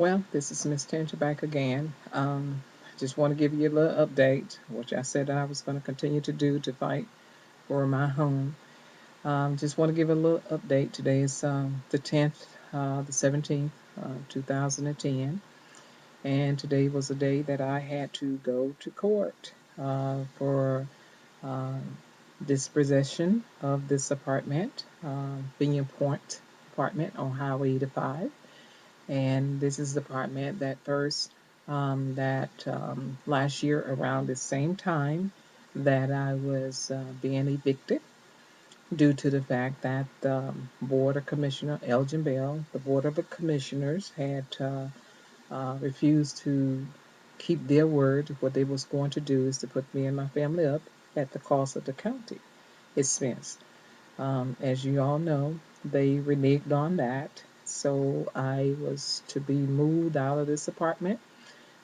Well, this is Miss Tincher back again. Just want to give you a little update, which I said I was going to continue to do to fight for my home. Just want to give a little update. Today is the 10th, the 17th, 2010, and today was the day that I had to go to court for uh, dispossession of this apartment, Bingham Point apartment on Highway 85. And this is the apartment that first, that last year around the same time that I was being evicted due to the fact that the Board of Commissioner, Elgin Bell, the Board of Commissioners had refused to keep their word. What they was going to do is to put me and my family up at the cost of the county expense. As you all know, they reneged on that, so I was to be moved out of this apartment.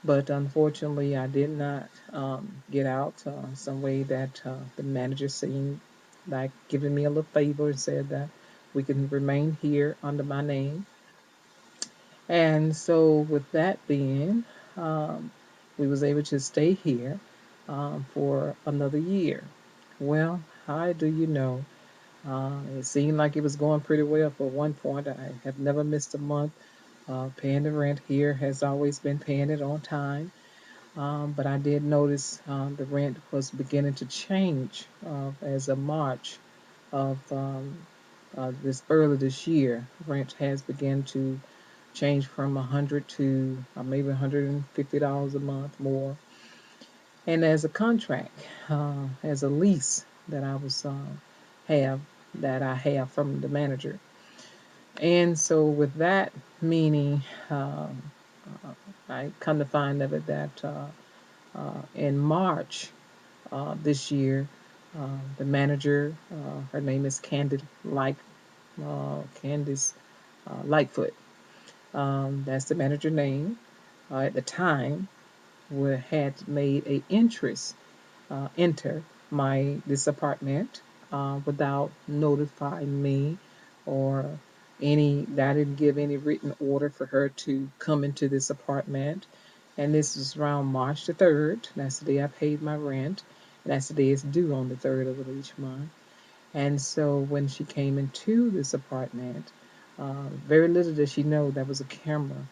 But unfortunately, I did not get out some way that the manager seemed like giving me a little favor and said that we can remain here under my name. And so, with that being, um, we was able to stay here for another year. Well, how do you know? It seemed like it was going pretty well for one point. I have never missed a month paying the rent here, has always been paying it on time. But I did notice the rent was beginning to change as of March of this early this year. Rent has begun to change from 100 to maybe $150 a month more. And as a contract, as a lease that I was have that I have from the manager. And so with that meaning, I come to find of it that in March this year, the manager, her name is Candice Lightfoot. That's the manager name. At the time, we had made a interest enter my this apartment without notifying me or any. I didn't give any written order for her to come into this apartment. And this was around March the 3rd. That's the day I paid my rent. And that's the day it's due on the 3rd of each month. And so when she came into this apartment, very little did she know there was a camera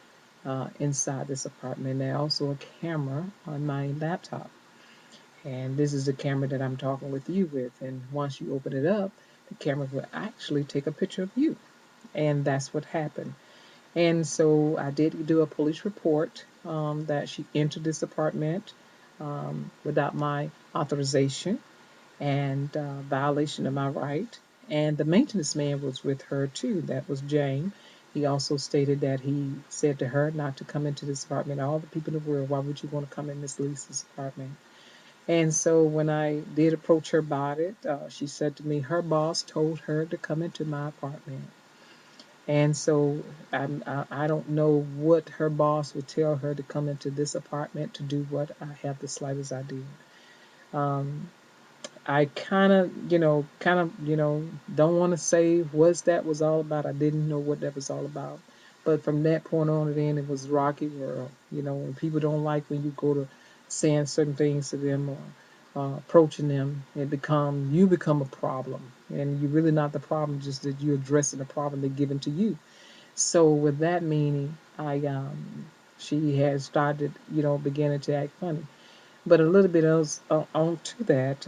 inside this apartment, and also a camera on my laptop. And this is the camera that I'm talking with you with. And once you open it up, the camera will actually take a picture of you. And that's what happened. And so I did do a police report that she entered this apartment without my authorization and violation of my right. And the maintenance man was with her too. That was Jane. He also stated that he said to her not to come into this apartment. All the people in the world, why would you want to come in Miss Lisa's apartment? And so when I did approach her about it, she said to me her boss told her to come into my apartment. And so I don't know what her boss would tell her to come into this apartment to do what I have the slightest idea. Um, I don't want to say what that was all about. I didn't know what that was all about. But from that point on, then it was rocky world. When people don't like when you go to saying certain things to them or approaching them, you become a problem, and you're really not the problem. Just that you're addressing the problem they're giving to you. So with that meaning, she had started, beginning to act funny. But a little bit else on to that,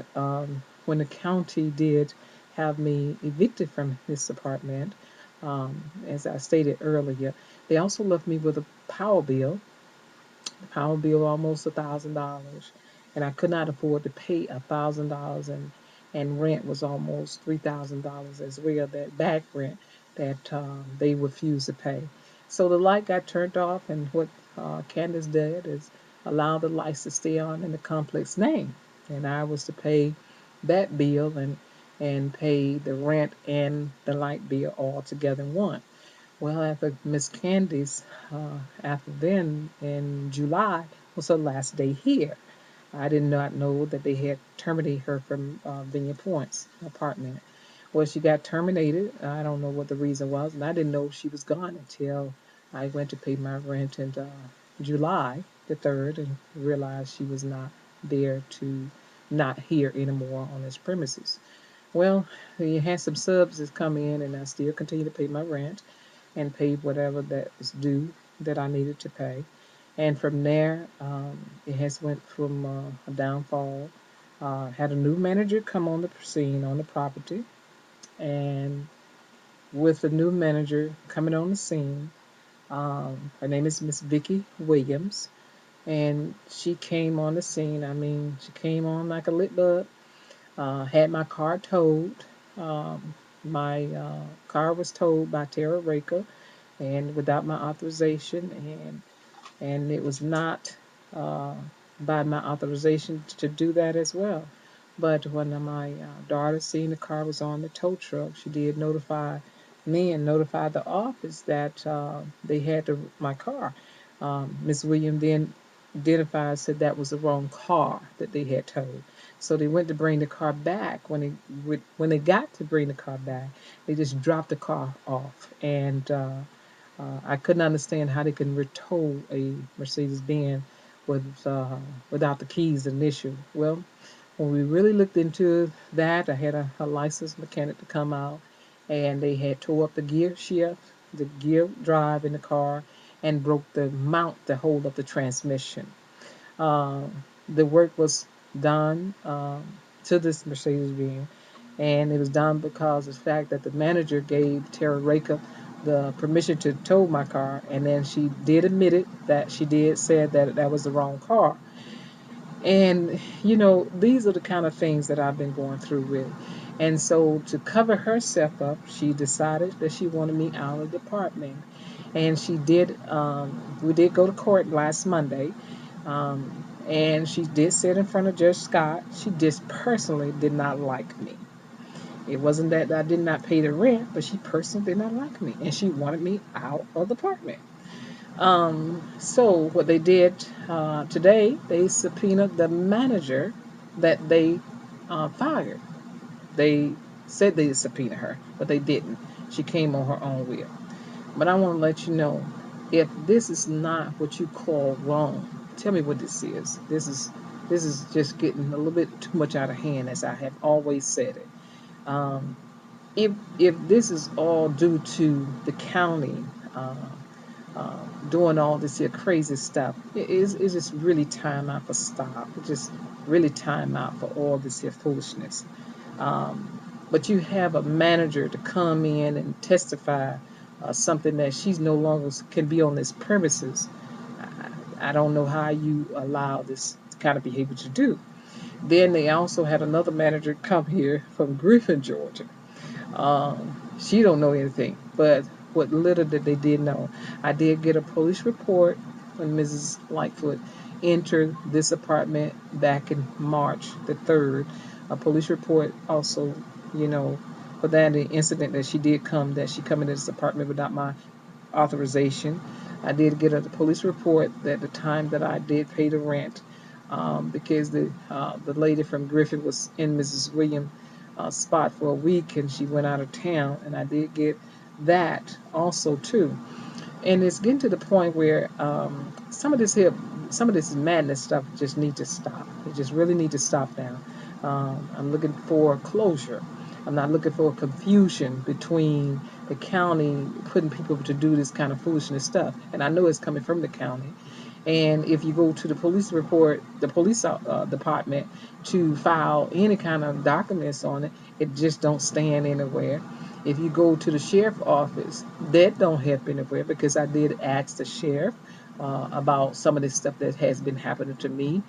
when the county did have me evicted from this apartment, as I stated earlier, they also left me with a power bill almost $1,000, and I could not afford to pay $1,000, and rent was almost $3,000 as well. That back rent that they refused to pay. So the light got turned off, and what Candace did is allow the lights to stay on in the complex name, and I was to pay that bill and pay the rent and the light bill all together in one. Well, after Miss Candy's, after then in July was her last day here. I did not know that they had terminated her from Vineyard Point's apartment. Well, she got terminated. I don't know what the reason was, and I didn't know she was gone until I went to pay my rent in July the 3rd and realized she was not there to not here anymore on this premises. Well, we had some subs that come in, and I still continue to pay my rent and pay whatever that was due that I needed to pay. And from there, it has went from a downfall. Had a new manager come on the scene on the property, and with the new manager coming on the scene, her name is Miss Vicky Williams, and she came on the scene. I mean, she came on like a lit bulb. Had my car towed. My car was towed by Tara Raker, and without my authorization, and it was not uh, by my authorization to do that as well. But when my daughter seen the car was on the tow truck, she did notify me and notify the office that they had my car. Ms. Williams then identified, said that was the wrong car that they had towed. So they went to bring the car back. When they got to bring the car back, they just dropped the car off, and I couldn't understand how they can retow a Mercedes Benz without the keys initial. Well, when we really looked into that, I had a licensed mechanic to come out, and they had tore up the gear shift, the gear drive in the car, and broke the mount that hold up the transmission. The work was done to this Mercedes Benz, and it was done because of the fact that the manager gave Tara Raker the permission to tow my car, and then she did admit it that she did said that that was the wrong car. And these are the kind of things that I've been going through with. And so to cover herself up, she decided that she wanted me out of the department. And she did. We did go to court last Monday, and she did sit in front of Judge Scott. She just personally did not like me. It wasn't that I did not pay the rent, but she personally did not like me, and she wanted me out of the apartment. So what they did today, they subpoenaed the manager that they fired. They said they subpoenaed her, but they didn't. She came on her own will. But I want to let you know, if this is not what you call wrong, tell me what this is. This is just getting a little bit too much out of hand, as I have always said it. Um, if this is all due to the county uh, doing all this here crazy stuff, it's just really time out for stop. It's just really time out for all this here foolishness. Um, but you have a manager to come in and testify something that she's no longer can be on this premises. I don't know how you allow this kind of behavior to do. Then they also had another manager come here from Griffin, Georgia. She don't know anything, but what little that they did know, I did get a police report when Mrs. Lightfoot entered this apartment back in March the 3rd. A police report also, you know, for that incident that she did come, that she come into this apartment without my authorization. I did get a police report that the time that I did pay the rent, because the lady from Griffin was in Mrs. Williams' spot for a week, and she went out of town, and I did get that also too. And it's getting to the point where some of this madness stuff just need to stop. It just really need to stop now. I'm looking for closure. I'm not looking for confusion between the county putting people to do this kind of foolishness stuff. And I know it's coming from the county. And if you go to the police report, the police department to file any kind of documents on it, it just don't stand anywhere. If you go to the sheriff office, that don't help anywhere, because I did ask the sheriff about some of this stuff that has been happening to me.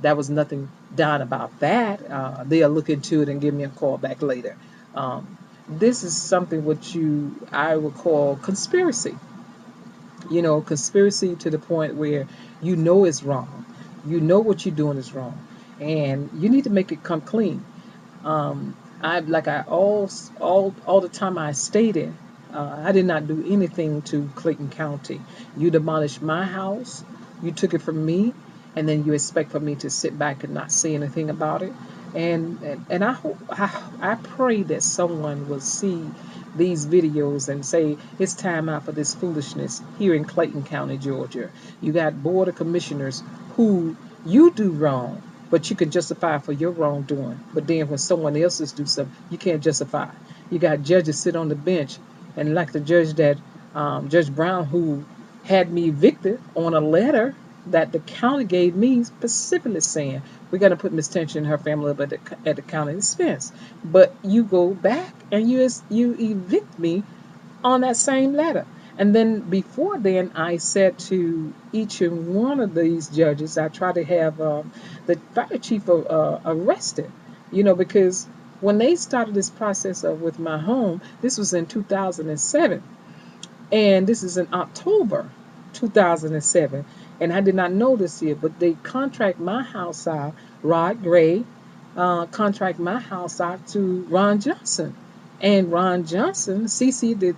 That was nothing done about that. They'll look into it and give me a call back later. This is something what I would call conspiracy. Conspiracy to the point where it's wrong. You know what you're doing is wrong, and you need to make it come clean. I all the time I stated, I did not do anything to Clayton County. You demolished my house, you took it from me, and then you expect for me to sit back and not say anything about it. And I hope I pray that someone will see these videos and say it's time out for this foolishness here in Clayton County, Georgia. You got board of commissioners who you do wrong, but you can justify for your wrongdoing. But then when someone else's do something, you can't justify. You got judges sit on the bench, and like the judge that Judge Brown, who had me evicted on a letter that the county gave me specifically saying we're going to put Miss Tension and her family up at the county expense. But you go back and you evict me on that same letter. And then before then, I said to each and one of these judges, I try to have the fire chief arrested, because when they started this process with my home, this was in 2007, and this is in October 2007, and I did not know this yet, but they contract my house out, Rod Gray, contract my house out to Ron Johnson. And Ron Johnson CC'd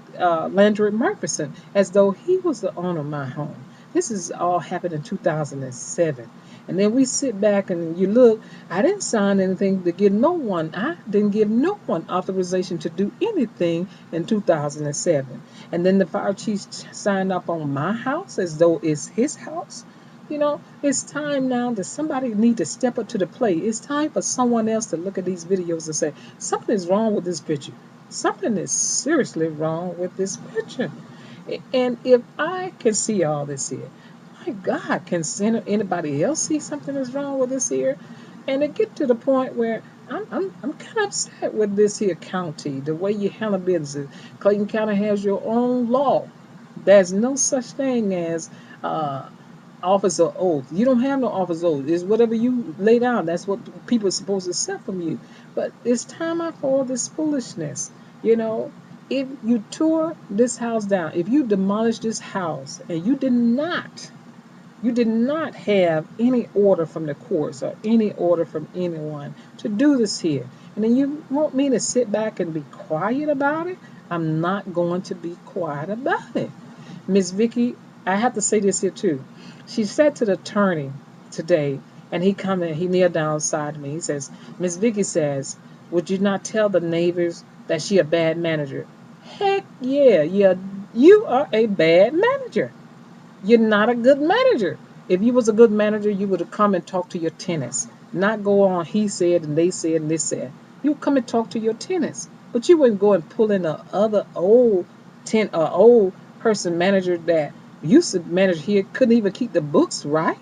Landry Murphyson as though he was the owner of my home. This is all happened in 2007. And then we sit back and you look, I didn't sign anything to give no one, I didn't give no one authorization to do anything in 2007. And then the fire chief signed up on my house as though it's his house. It's time now that somebody need to step up to the plate. It's time for someone else to look at these videos and say, something is wrong with this picture. Something is seriously wrong with this picture. And if I can see all this here, my God, can anybody else see something is wrong with this here? And it get to the point where I'm kind of upset with this here county, the way you handle business. Clayton County has your own law. There's no such thing as office of oath. You don't have no office oath. It's whatever you lay down. That's what people are supposed to accept from you. But it's time out for all this foolishness. You know, if you tore this house down, if you demolished this house, and you did not have any order from the courts or any order from anyone to do this here, and then you want me to sit back and be quiet about it, I'm not going to be quiet about it. Miss Vicky, I have to say this here too. She said to the attorney today, and he kneeled down beside me. He says, Miss Vicky says, would you not tell the neighbors that she a bad manager? Heck yeah, yeah, you are a bad manager. You're not a good manager. If you was a good manager, you would have come and talked to your tenants, not go on he said and they said and this said. You come and talk to your tenants, but you wouldn't go and pull in a other old person manager that used to manage here couldn't even keep the books right.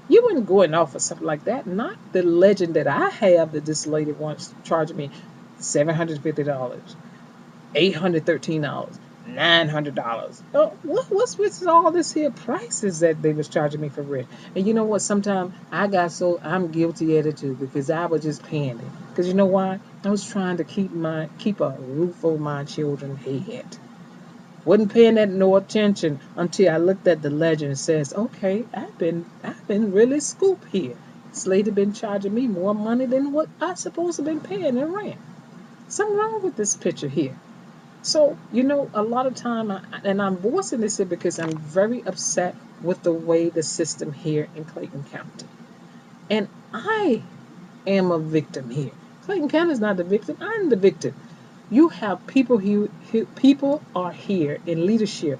You wouldn't go and offer something like that. Not the legend that I have that this lady wants charging me $750. $813, $900. Oh, what's with all this here prices that they was charging me for rent? And you know what? Sometimes I'm guilty at it too because I was just paying it. Because you know why? I was trying to keep a roof over my children's head. Wasn't paying that no attention until I looked at the legend and says, okay, I've been really scoop here. This lady been charging me more money than what I supposed to been paying in rent. Something wrong with this picture here. So, a lot of time, and I'm voicing this here because I'm very upset with the way the system here in Clayton County. And I am a victim here. Clayton County is not the victim. I'm the victim. You have people people are here in leadership,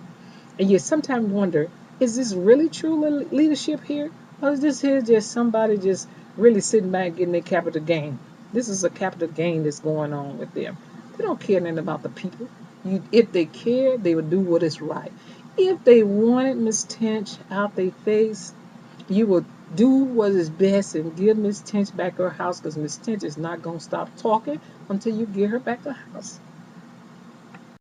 and you sometimes wonder, is this really true leadership here? Or is this here just somebody just really sitting back getting their capital gain? This is a capital gain that's going on with them. They don't care nothing about the people. If they cared, they would do what is right. If they wanted Miss Tench out their face, you would do what is best and give Miss Tench back her house because Miss Tench is not going to stop talking until you give her back her house.